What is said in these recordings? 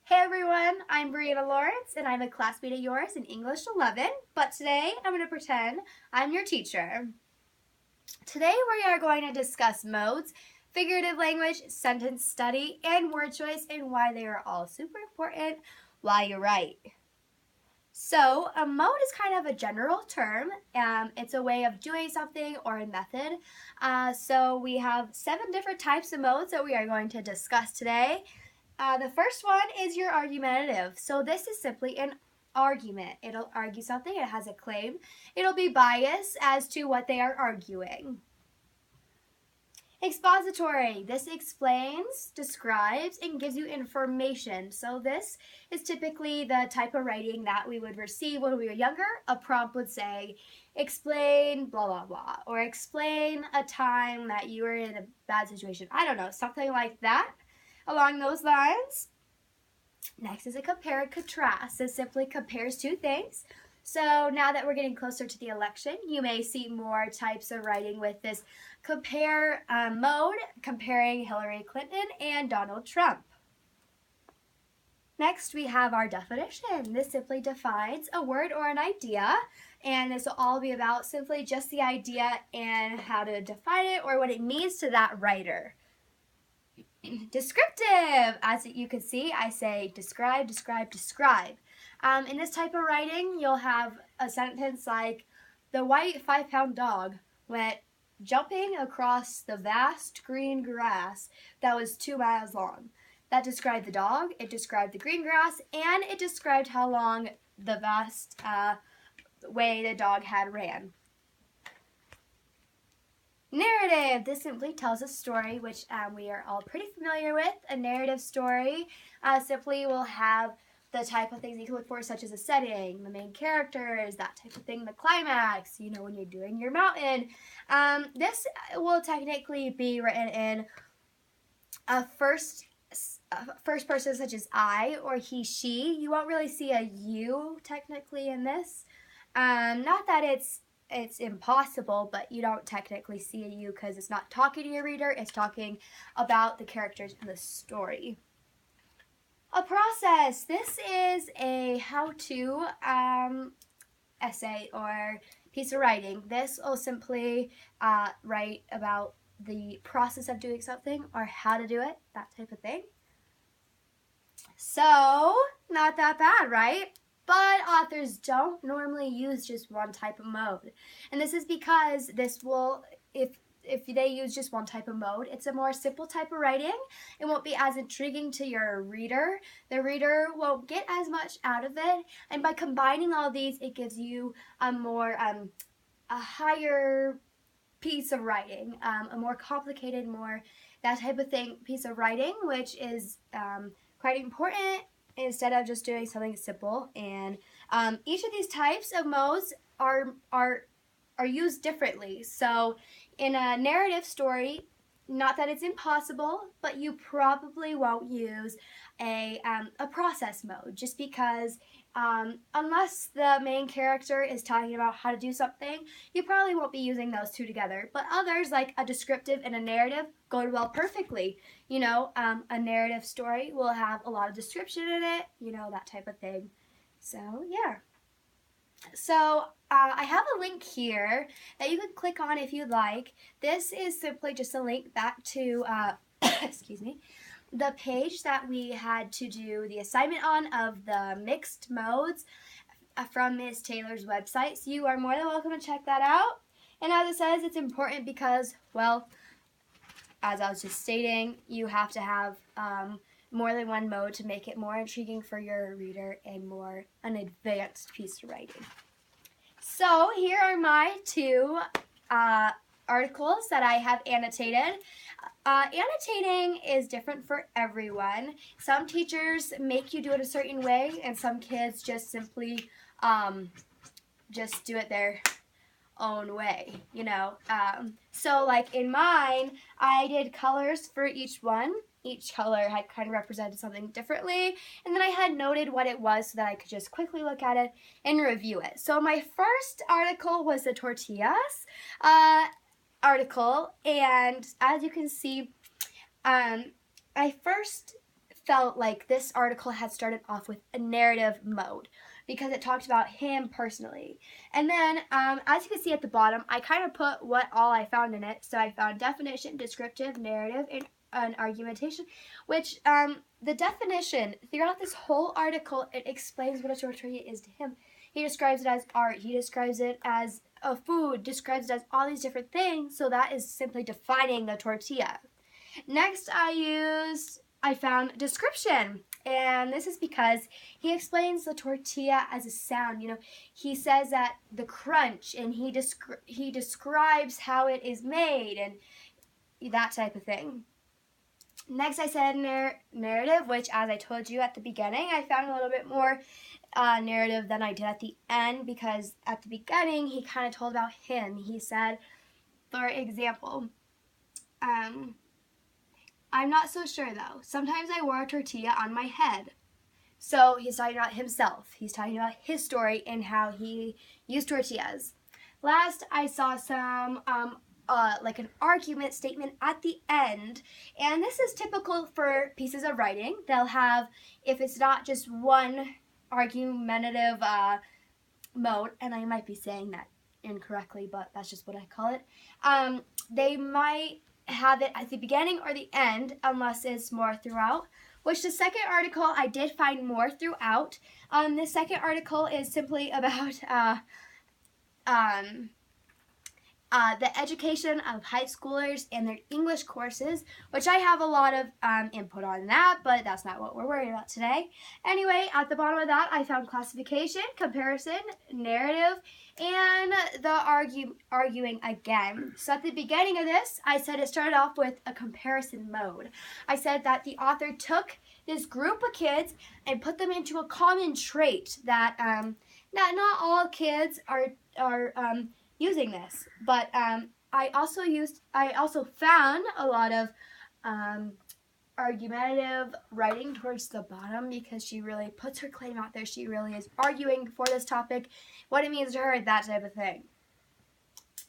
Hey everyone, I'm Brianna Lawrence and I'm a classmate of yours in English 11, but today I'm going to pretend I'm your teacher. Today we are going to discuss modes, figurative language, sentence study, and word choice and why they are all super important while you write. So a mode is kind of a general term. It's a way of doing something or a method. So we have 7 different types of modes that we are going to discuss today. The first one is your argumentative. So this is simply an argument. It'll argue something, it has a claim. It'll be biased as to what they are arguing. Expository. This explains, describes, and gives you information. So this is typically the type of writing that we would receive when we were younger. A prompt would say, explain blah, blah, blah, or explain a time that you were in a bad situation. I don't know, something like that along those lines. Next is a compare and contrast. This simply compares two things. So now that we're getting closer to the election, you may see more types of writing with this compare mode, comparing Hillary Clinton and Donald Trump. Next, we have our definition. This simply defines a word or an idea, and this will all be about simply just the idea and how to define it or what it means to that writer. Descriptive. As you can see, I say describe, describe, describe. In this type of writing, you'll have a sentence like, the white 5-pound dog went jumping across the vast green grass that was 2 miles long. That described the dog, it described the green grass, and it described how long the vast way the dog had ran. Narrative. This simply tells a story, which we are all pretty familiar with. A narrative story simply will have the type of things you can look for, such as a setting, the main characters, that type of thing, the climax, when you're doing your mountain. This will technically be written in a first person, such as I or he, she. You won't really see a you technically in this. Not that it's impossible, but you don't technically see a you because it's not talking to your reader, it's talking about the characters in the story. A process. This is a how-to essay or piece of writing. This will simply write about the process of doing something or how to do it, that type of thing. So, not that bad, right? But authors don't normally use just one type of mode. And this is because this will, if they use just one type of mode, it's a more simple type of writing. It won't be as intriguing to your reader. The reader won't get as much out of it. And by combining all these, it gives you a higher piece of writing, a more complicated, more that type of thing piece of writing, which is quite important instead of just doing something simple. And each of these types of modes are used differently. So in a narrative story, not that it's impossible, but you probably won't use a process mode, just because unless the main character is talking about how to do something, you probably won't be using those two together. But others, like a descriptive and a narrative, go well perfectly. A narrative story will have a lot of description in it, that type of thing. So, yeah. So, I have a link here that you can click on if you'd like. This is simply just a link back to, excuse me, the page that we had to do the assignment on of the mixed modes from Ms. Taylor's website. So you are more than welcome to check that out. And as it says, it's important because, well, as I was just stating, you have to have more than one mode to make it more intriguing for your reader and more an advanced piece of writing. So here are my 2 articles that I have annotated. Annotating is different for everyone. Some teachers make you do it a certain way, and some kids just simply just do it their own way, So like in mine, I did colors for each one. Each color had kind of represented something differently, and then I had noted what it was so that I could just quickly look at it and review it. So my first article was the tortillas article, and as you can see, I first felt like this article had started off with a narrative mode because it talked about him personally. And then, as you can see at the bottom, I kind of put what all I found in it. So I found definition, descriptive, narrative, and argumentation, which the definition, throughout this whole article, it explains what a tortilla is to him. He describes it as art. He describes it as a food, describes it as all these different things. So that is simply defining the tortilla. Next, I found description. And this is because he explains the tortilla as a sound. You know, he says that the crunch, and he describes how it is made and that type of thing. Next, I said narrative, which, as I told you at the beginning, I found a little bit more narrative than I did at the end, because at the beginning, he kind of told about him. He said, for example, I'm not so sure though. Sometimes I wore a tortilla on my head. So he's talking about himself. He's talking about his story and how he used tortillas. Last, I saw some like an argument statement at the end, and this is typical for pieces of writing. They'll have, if it's not just one argumentative mode, and I might be saying that incorrectly, but that's just what I call it. They might have it at the beginning or the end, unless it's more throughout, which the second article I did find more throughout. The second article is simply about the education of high schoolers and their English courses, which I have a lot of input on that, but that's not what we're worried about today. Anyway, at the bottom of that, I found classification, comparison, narrative, and the arguing again. So at the beginning of this, I said it started off with a comparison mode. I said that the author took this group of kids and put them into a common trait that not all kids are using this, but I also found a lot of argumentative writing towards the bottom, because she really puts her claim out there. She really is arguing for this topic, what it means to her, that type of thing.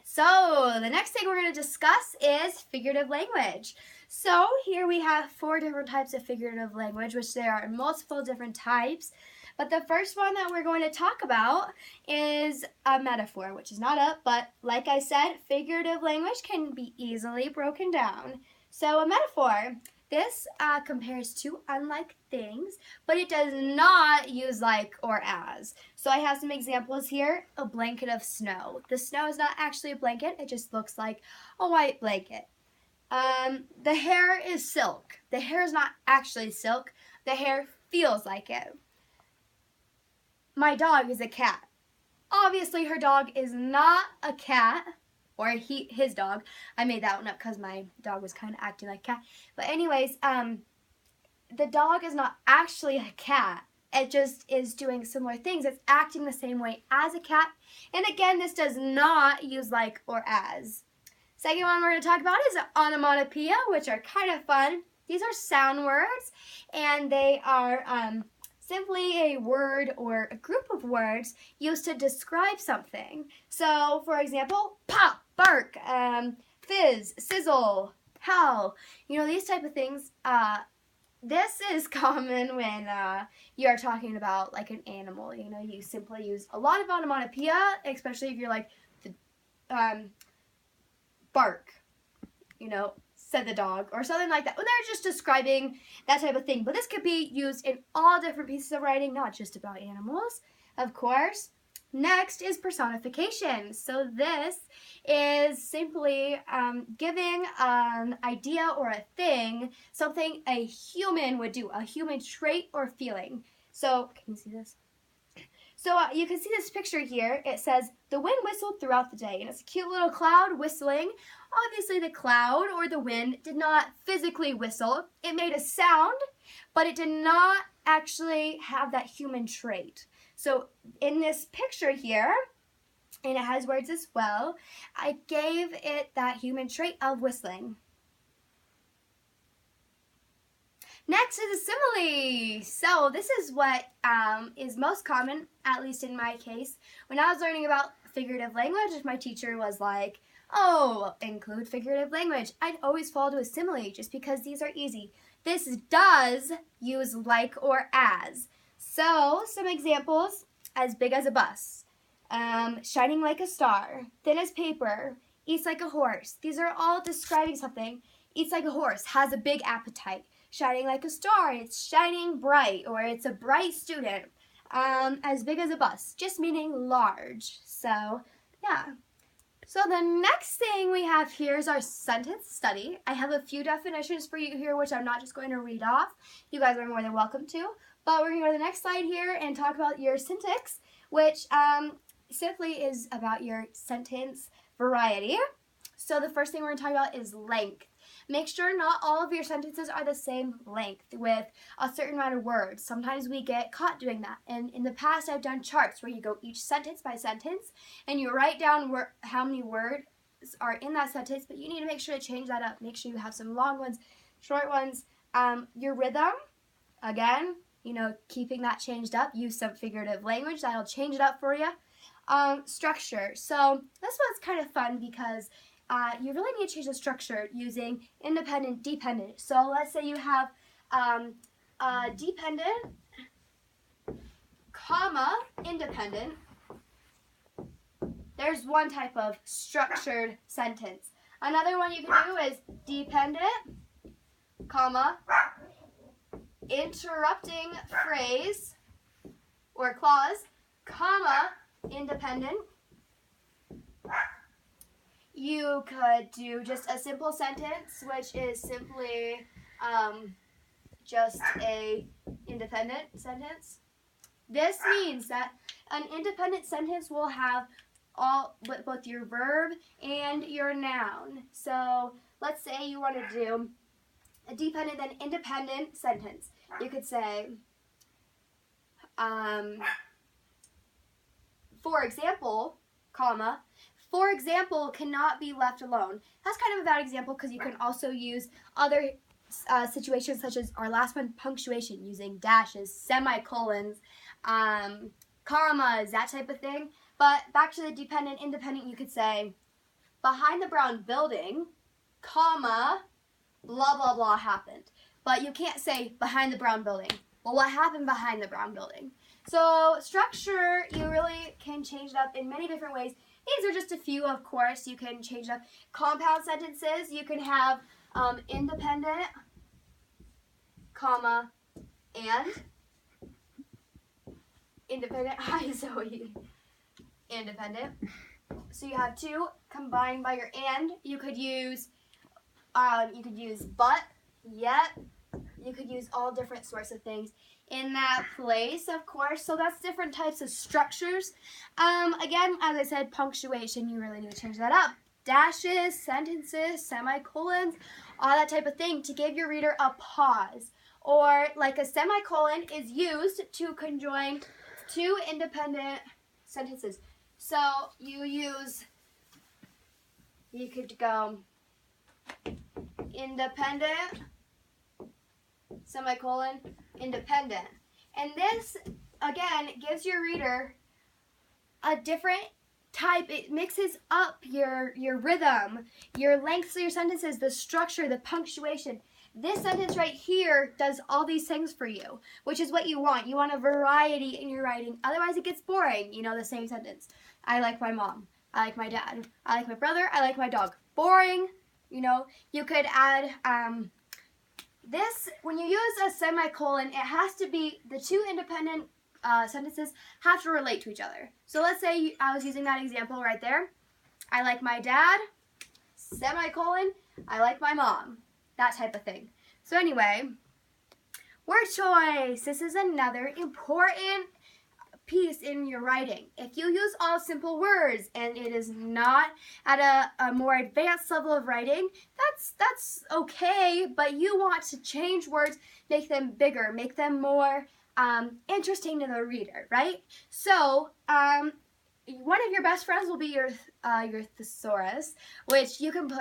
So the next thing we're going to discuss is figurative language. So here we have 4 different types of figurative language, which there are multiple different types. But the first one that we're going to talk about is a metaphor, which is not up, but like I said, figurative language can be easily broken down. So a metaphor, this compares two unlike things, but it does not use like or as. So I have some examples here. A blanket of snow. The snow is not actually a blanket, it just looks like a white blanket. The hair is silk. The hair is not actually silk. The hair feels like it. My dog is a cat. Obviously, her dog is not a cat, or his dog. I made that one up because my dog was kind of acting like a cat. But anyways, the dog is not actually a cat. It just is doing similar things. It's acting the same way as a cat. And again, this does not use like or as. Second one we're going to talk about is onomatopoeia, which are kind of fun. These are sound words, and they are simply a word or a group of words used to describe something. So, for example, pop, bark, fizz, sizzle, howl. You know, these type of things. This is common when you are talking about like an animal. You know, you simply use a lot of onomatopoeia, especially if you're like bark. You know, said the dog, or something like that. Well, they're just describing that type of thing. But this could be used in all different pieces of writing, not just about animals, of course. Next is personification. So this is simply giving an idea or a thing, something a human would do, a human trait or feeling. So, can you see this? So you can see this picture here. It says, the wind whistled throughout the day. And it's a cute little cloud whistling. Obviously, the cloud or the wind did not physically whistle. It made a sound, but it did not actually have that human trait. So in this picture here, and it has words as well, I gave it that human trait of whistling. Next is a simile. So this is what is most common, at least in my case. When I was learning about figurative language, my teacher was like, oh, include figurative language. I'd always fall to a simile just because these are easy. This does use like or as. So, some examples: as big as a bus, shining like a star, thin as paper, eats like a horse. These are all describing something. Eats like a horse, has a big appetite. Shining like a star, it's shining bright, or it's a bright student. As big as a bus, just meaning large. So, yeah. So the next thing we have here is our sentence study. I have a few definitions for you here, which I'm not just going to read off. You guys are more than welcome to. But we're going to go to the next slide here and talk about your syntax, which simply is about your sentence variety. So the first thing we're going to talk about is length. Make sure not all of your sentences are the same length with a certain amount of words. Sometimes we get caught doing that. And in the past, I've done charts where you go each sentence by sentence and you write down how many words are in that sentence, but you need to make sure to change that up. Make sure you have some long ones, short ones. Your rhythm, again, keeping that changed up. Use some figurative language. That'll change it up for you. Structure. So this one's kind of fun because you really need to change the structure using independent, dependent. So let's say you have dependent, comma, independent. There's one type of structured sentence. Another one you can do is dependent, comma, interrupting phrase or clause, comma, independent. You could do just a simple sentence, which is simply just a independent sentence. This means that an independent sentence will have both your verb and your noun. So let's say you want to do a dependent and independent sentence. You could say, for example, comma, for example cannot be left alone. That's kind of a bad example because you can also use other situations such as our last one, punctuation, using dashes, semicolons, commas, that type of thing. But back to the dependent, independent, you could say, behind the brown building, comma, blah, blah, blah happened. But you can't say behind the brown building. Well, what happened behind the brown building? So structure, you really can change it up in many different ways. These are just a few, of course. You can change up compound sentences. You can have independent, comma, and independent. Hi, Zoe. Independent. So you have two combined by your and. You could use but, yet. You could use all different sorts of things in that place, of course. So that's different types of structures. Again, as I said, punctuation, you really need to change that up. Dashes, sentences, semicolons, all that type of thing to give your reader a pause. Or like a semicolon is used to conjoin two independent sentences. So you could go independent, semicolon, independent. And this, again, gives your reader a different type. It mixes up your rhythm, your lengths of your sentences, the structure, the punctuation. This sentence right here does all these things for you, which is what you want. You want a variety in your writing. Otherwise, it gets boring, the same sentence. I like my mom. I like my dad. I like my brother. I like my dog. Boring. You could add this. When you use a semicolon, it has to be, the two independent sentences have to relate to each other. So let's say I was using that example right there. I like my dad, semicolon, I like my mom. That type of thing. So anyway, word choice. This is another important piece in your writing. If you use all simple words and it is not at a more advanced level of writing, that's okay, but you want to change words, make them bigger, make them more interesting to the reader, right? So one of your best friends will be your thesaurus, which you can put